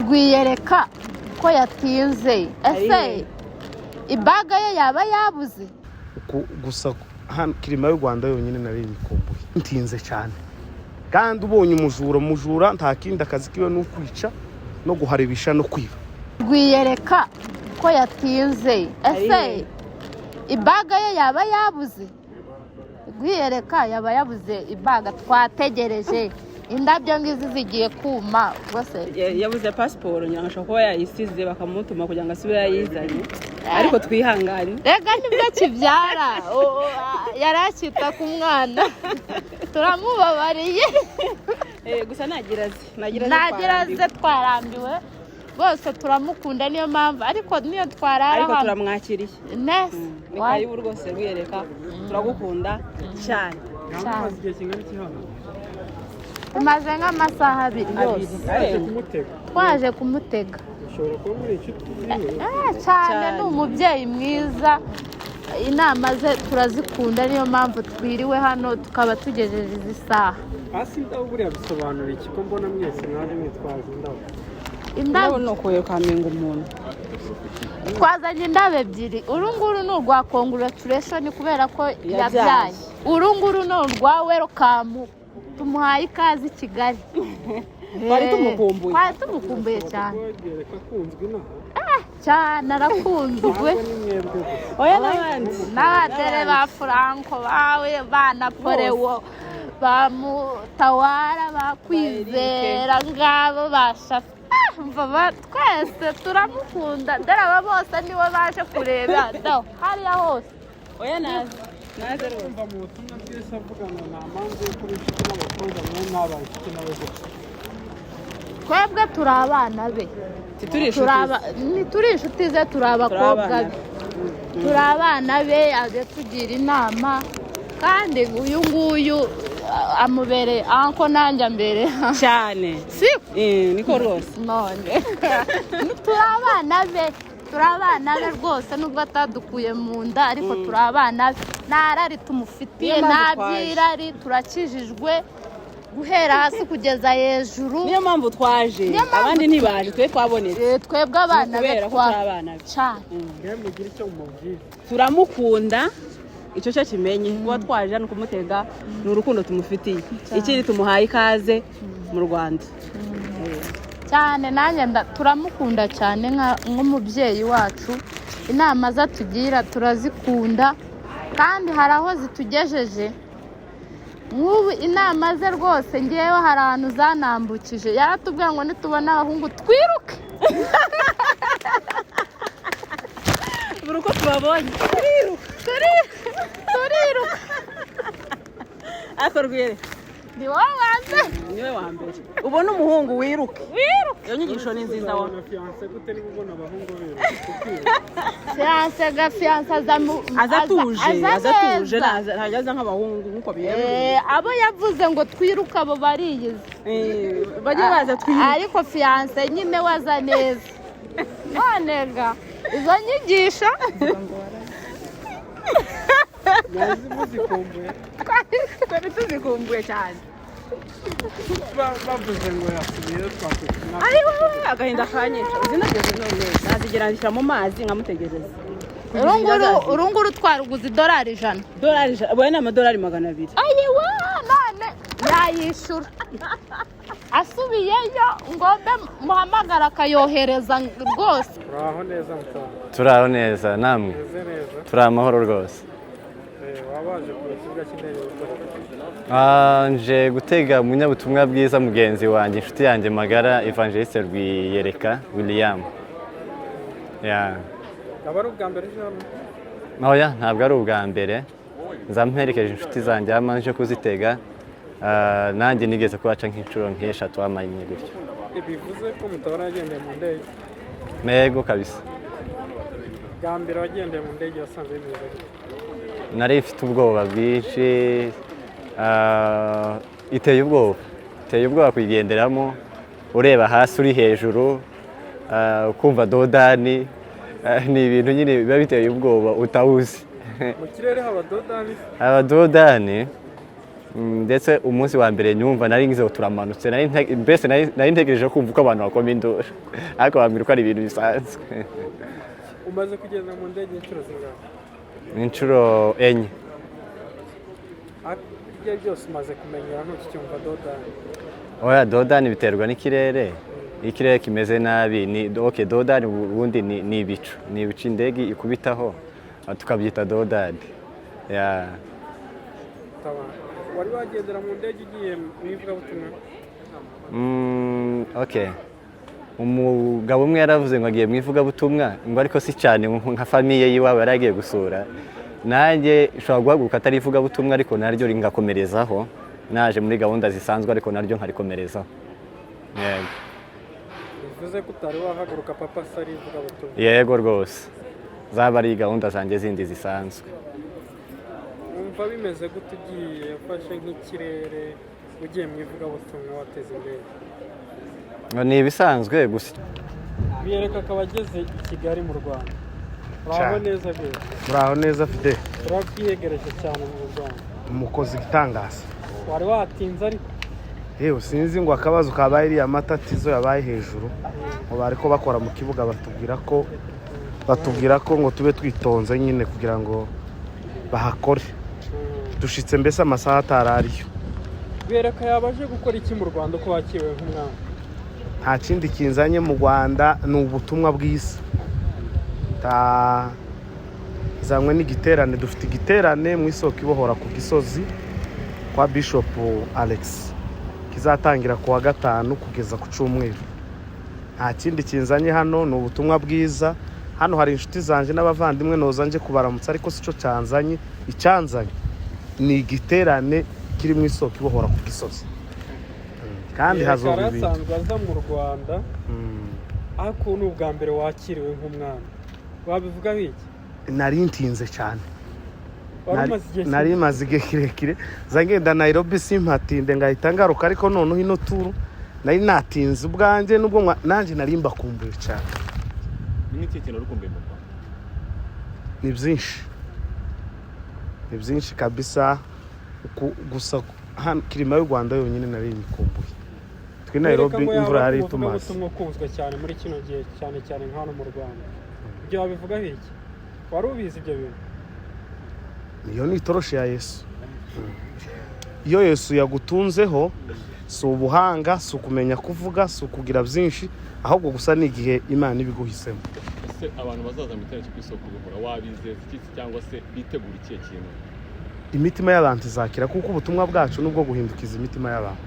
Rwiyereka ko yatinze ese ibaga ye yaba yabuze gusa kirima y'u Rwanda yonyine nari bikumbuye ntinze cyane kandi ubonye umujura nta kindi akazi kiwe no kwica no guharibisha no kwiba. Rwiyereka ko yatinze ese ibaga ye yaba yabuze Rwiyereka yaba yabuze ibaga twategereje indabyo ngizi zigiye kuma bose yabuze passport nyangashaka ko yayisize bakamutuma kugira ngo asubire yayizanye ariko twihangane rega nibyo kibyara yaracita ku mwana turamubabariye gusa nagiraze twarambiwe bose turamukunda niyo mpamvu ariko niyo twarara ariko turamwakiriye nese nikayi rwose Rwiyereka turagukunda cyane tumaze nk'amasaha 2 yose twaje kumutega cyane ni umubyeyi mwiza inama ze turazikunda niyo mpamvu twiriwe hano tukaba tugejeje izi saha hasi ndaho buriya bisobanura iki ko mbona mwese mwaje mwitwaje indabo no koye kaminga umuntu twazanye indabo ebyiri urunguru ni urwa congratulation kubera ko yabyaye urunguru ni urwa welcome tumuhaye ikaze i Kigali bari tumukumbuye cyane cyane arakunzwe oya n'abandi n'abadere ba Franco bawe ba Napoleon ba Mutawara bakwizera ngabo bashafa mva twese turamukunda dore aba bose niwe baje kureba do hariya hose oya naze rumva mu butumwa bwese avugana na manzi yo kuri inshuti n'abakobwa mwe n'abashiki n'abagufi twebwe turi abana be turi inshuti ze turi abakobwa be turi abana be aje tugira inama kandi uyu nguyu amubere anko nanjye mbere cyane si niko rwose none turi abana be rwose nubwo atadukuye mu nda ariko turi abana be narari tumufitiye nabyirari turakijijwe guhera hasi kugeza hejuru niyo mpamvu twaje abandi ntibaje twe twabonetse twebwe abana be cyane mugira icyo mubwira turamukunda icyo cyo kimenye kuba twaje hano kumutega ni urukundo tumufitiye ikindi tumuhaye ikaze mu Rwanda cyane nanjye turamukunda cyane nk'umubyeyi wacu inama za tugira turazikunda kandi hari aho zitugejeje nk'ubu inama ze rwose ngewe hari ahantu zanambukije yaratubwiye ngo nitubona abahungu twiruke buri uko tubabonye turiruka ariko Rwiyereka niwe wa mbere ubona umuhungu wiruka iyo nyigisho ni nziza wa fiance gute ni ubona abahungu fiance azatuje ntajaza nk'abahungu nkuko biyemeje abo yavuze ngo twiruka abo bariyize bajye baza twiruka ariko fiance nyine waza neza nonega izo nyigisho twari tuzikumbuye cyane bavuze ngo yasubiye twakwituma ari wowe agahinda kanyica uzinageze none nazigerandikira mu mazi nkamutegereza urunguru twaruguze $100 bwe n'amadolari 200 ayiwa none yayishura asubiyeyo ngombe muhamagara akayohereza rwose turaho neza namwe turi amahoro rwose wabaje ku kibuga cy'indege nje gutega umunyabutumwa bwiza mugenzi wanjye inshuti yanjye magara Evangeliste Rwiyereka William aba ari ubwa mbere hano oya ntabwo ari ubwa mbere nzamperekeje inshuti zanjye amanje kuzitega nanjye nigeze kubaca nk'inshuro nk'eshatu amanye gutyo bivuze ko mutabara yagendeye mu ndege nego kabisa bwa mbere wagendeye mu ndege wasanze bimeze nari mfite ubwoba bwinshi iteye ubwoba kuyigenderamo ureba hasi uri hejuru ukumva dodani ni ibintu nyine biba biteye ubwoba utawuzi mu kirere haba dodani ndetse umunsi wa mbere nyumva nari ngize turamanutse mbese nari ntegereje kumva uko abantu bakoma induru ariko bambwira ko ari ibintu bisanzwe. umaze kugenda mu ndege inshuro zingahe? Inshuro enye. ibyo byose umaze kumenyera ntukicyumva dodani? Oya, dodani biterwa n'ikirere. Ikirere kimeze nabi okay, dodani ubundi ni ibicu indege ikubitaho tukabyita dodani. wari wagendera mu ndege ugiye mu ivugabutumwa? Okay, umugabo umwe yaravuze ngo agiye mu ivugabutumwa ngo ariko si cyane nka famiye yiwabo yari agiye gusura. Nanjye ushobora guhaguruka atari ivugabutumwa ariko naryo ringakomerezaho, naje muri gahunda zisanzwe ariko naryo nkarikomerezaho. bivuze ko utari wahaguruka papa sari ivugabutumwa? Yego rwose, zaba ari gahunda zanjye zindi zisanzwe. wumva bimeze gute ugiye ufashe nk'ikirere ugiye mu ivugabutumwa wateze imbere? Ni ibisanzwe gusa. Biyereka ko abageze i Kigali mu Rwanda. Uraho neza byo? Uraho neza Fide. Turakwiyegereje cyane mu Rwanda. Umukozi gitangaza. Wari watinze ariko? Yewe sinzi ngo akabazo kabaye iriya matatizo yabaye hejuru. Ngo bariko bakora mu kibuga batubwira ko ngo tube twitonze nyine kugira ngo bahakore. Dushitse mbese amasaha atarariyo. Biyereka yabaje gukora iki mu Rwanda ko wakiwe nk'umwana? Nta kindi kinzanye mu Rwanda ni ubutumwa bw'isi. Zamwe n'igiterane, dufite igiterane mu isoko ibohora ku Gisozi kwa Bishop Alex kizatangira ku wa gatanu kugeza ku cyumweru. Nta kindi kinzanye hano, ni ubutumwa bwiza. Hano hari inshuti zanje n'abavandimwe noza nje kubaramutsa ariko sico canzanye. Icanzanye ni igiterane kiri mu isoko ibohora ku Gisozi. Kandi hazoba ibintu asanzwe aza mu Rwanda ariko ni ubwa mbere wakiriwe nk'umwana. Wabivuga biki? Nari ntinze cyane. Nari maze igihe kirekire zangenda Nairobi simpatinde ngahita ngaruka ariko noneho ino turu nari natinze ubwanjye nubwo nanjye nari mbakumbuye cyane. Ni iki kintu rukumbuye mu Rwanda? Ni byinshi kabisa. Gusa hano kirima y'u Rwanda yonyine nari nikumbuye. Twe Nairobi imvura yari itumaze. Ubutumwa kuzwa cyane muri kino gihe cyane nk'hano mu Rwanda. Ibyo wabivuga biki? Wari ubizi ibyo bintu? Iyo ni itoroshi ya Yesu. Iyo Yesu yagutunzeho si ubuhanga, si ukumenya kuvuga, si ukugira byinshi, ahubwo gusa ni igihe Imana ibiguhisemo. Ese abantu bazaza mu giterane cy'isoko bihora wabizeza iki cyangwa se bitegura ikihe kintu? Imitima y'abantu izakira kuko ubutumwa bwacu nubwo guhindukiza imitima y'abantu.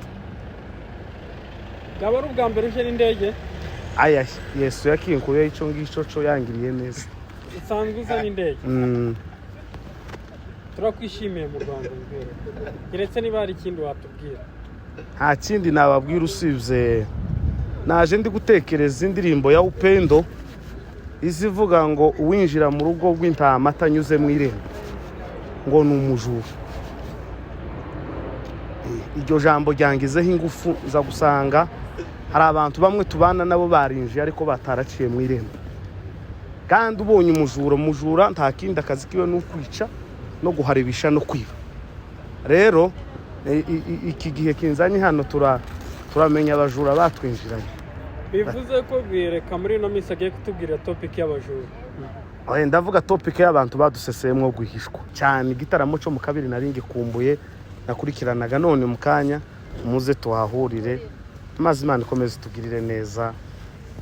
Gaba ari ubwa mbere uje n'indege? Aya Yesu yakinkuye icyo ngicyo cyo yangiriye neza. Usanzwe uza n'indege? Turakwishimiye mu Rwanda mbere. Kiretse niba hari ikindi watubwira? Nta kindi nababwira usibye naje ndi gutekereza indirimbo ya Upendo izivuga ngo uwinjira mu rugo rw'intama atanyuze mu irembo ngo ni umujura. Iryo jambo ryangizeho ingufu za gusanga hari abantu bamwe tubana nabo barinjiye ariko bataraciye mu irembo. Kandi ubonye umujura nta kindi akazi kiwe n'ukwica no guharibisha no kwiba. Rero iki gihe kinzanye hano turamenya abajura batwinjiranye. Bivuze ko Biyereka muri no minsi agiye kutubwira topic y'abajura. Ndavuga topic y'abantu baduseseyemwo guhishwa cyane. Igitaramo cyo mu kabiri nari ngikumbuye nakurikiranaga, none mu kanya muze tuhahurire maze Imana ikomeze tugirire neza.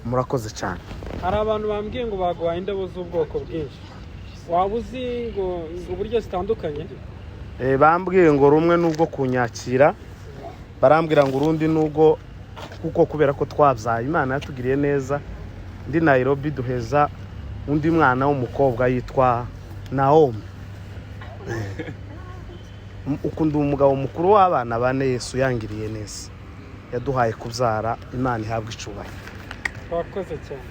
Murakoze cyane. Hari abantu bambwiye ngo bagwaye indabo z'ubwoko bwinshi. Waba uzi ngo uburyo zitandukanye? Bambwiye ngo rumwe nubwo kunyakira, barambwira ngo urundi nubwo kuko kubera ko twabyaye Imana yatugiriye neza. Ndi Nairobi duheza undi mwana w'umukobwa yitwa Naomi. Ukunda umugabo mukuru w'abana bane Yesu yangiriye neza. Yaduhaye kubyara, Imana ihabwa icubahiro. Wakoze cyane.